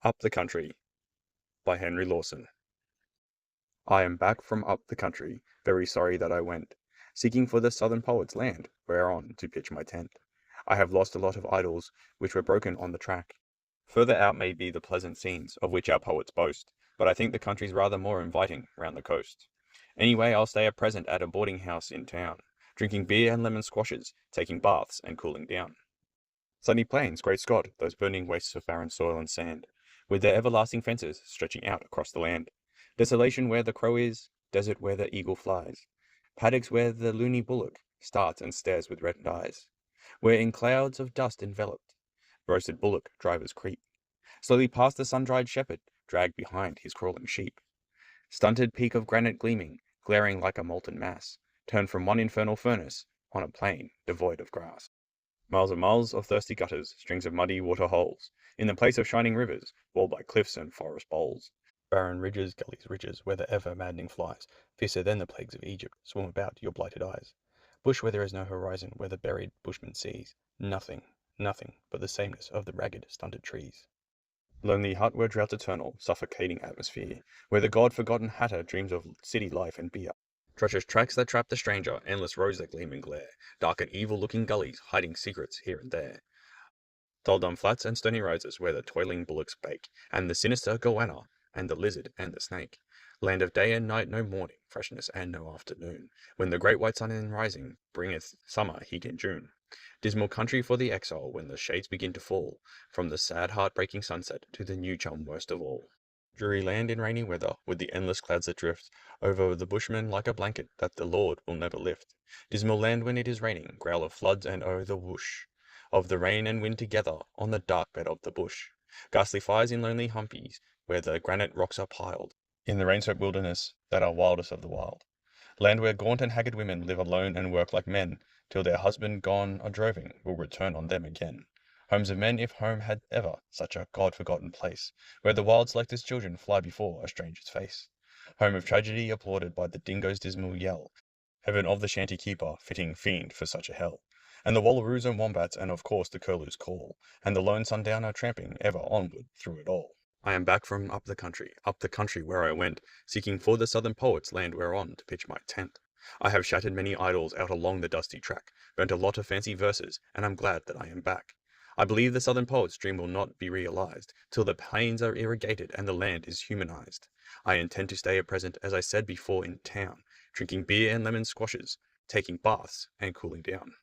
Up the Country by Henry Lawson. I am back from up the country, very sorry that I went, seeking for the southern poet's land, whereon to pitch my tent. I have lost a lot of idols, which were broken on the track. Further out may be the pleasant scenes, of which our poets boast, but I think the country's rather more inviting round the coast. Anyway, I'll stay at present at a boarding house in town, drinking beer and lemon squashes, taking baths and cooling down. Sunny plains, great Scott, those burning wastes of barren soil and sand, with their everlasting fences stretching out across the land. Desolation where the crow is, desert where the eagle flies, paddocks where the loony bullock starts and stares with reddened eyes, where in clouds of dust enveloped, roasted bullock drivers creep, slowly past the sun-dried shepherd, dragged behind his crawling sheep. Stunted peak of granite gleaming, glaring like a molten mass, turned from one infernal furnace on a plain devoid of grass. Miles and miles of thirsty gutters, strings of muddy water holes, in the place of shining rivers, walled by cliffs and forest bowls. Barren ridges, gullies, ridges, where the ever-maddening flies, fiercer than the plagues of Egypt, swim about your blighted eyes. Bush where there is no horizon, where the buried bushman sees nothing, nothing but the sameness of the ragged, stunted trees. Lonely hut where drought's eternal, suffocating atmosphere, where the god-forgotten hatter dreams of city life and beer. Treacherous tracks that trap the stranger, endless roads that gleam and glare, dark and evil-looking gullies hiding secrets here and there. Dull-dumb flats and stony roses where the toiling bullocks bake, and the sinister goanna, and the lizard and the snake. Land of day and night, no morning, freshness and no afternoon, when the great white sun in rising bringeth summer heat in June. Dismal country for the exile when the shades begin to fall, from the sad heart-breaking sunset to the new chum worst of all. Dreary land in rainy weather, with the endless clouds that drift over the bushman like a blanket that the Lord will never lift. Dismal land when it is raining, growl of floods and the whoosh of the rain and wind together on the dark bed of the bush. Ghastly fires in lonely humpies, where the granite rocks are piled, in the rain-swept wilderness that are wildest of the wild. Land where gaunt and haggard women live alone and work like men, till their husband gone a droving will return on them again. Homes of men, if home had ever such a God-forgotten place, where the wild select as children fly before a stranger's face. Home of tragedy applauded by the dingo's dismal yell, heaven of the shanty keeper, fitting fiend for such a hell. And the wallaroos and wombats, and of course the curlew's call, and the lone sundowner tramping ever onward through it all. I am back from up the country where I went, seeking for the southern poet's land whereon to pitch my tent. I have shattered many idols out along the dusty track, burnt a lot of fancy verses, and I'm glad that I am back. I believe the southern poet's dream will not be realized till the plains are irrigated and the land is humanized. I intend to stay at present, as I said before, in town, drinking beer and lemon squashes, taking baths and cooling down.